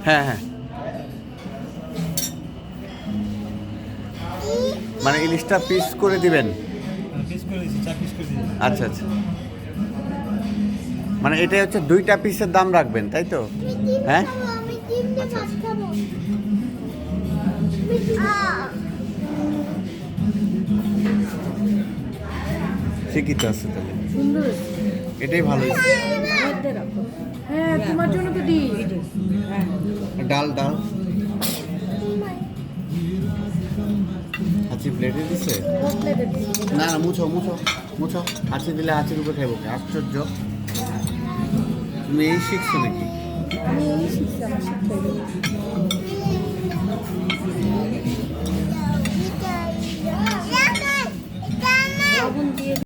হ্যাঁ হ্যাঁ, মানে ইলিশটা পিস করে দিবেন। আচ্ছা আচ্ছা, মানে এটাই হচ্ছে 2টা পিসের দাম রাখবেন তাই তো? হ্যাঁ আচ্ছা আচ্ছা। ঠিকই তো আছে তাহলে, এটাই ভালো হয়েছে। হ্যাঁ তোমার জন্য তো দিই। ডাল ডাল হাঁচি প্লেটে দিছে? না না, মুছো মুছো মুছো, হাঁচি দিলে হাঁচির উপরে খাইব। আশ্চর্য, তুমি এই শিখছো নাকি? আমি এই শিখছি, আমার শিখতে লবণ দিয়ে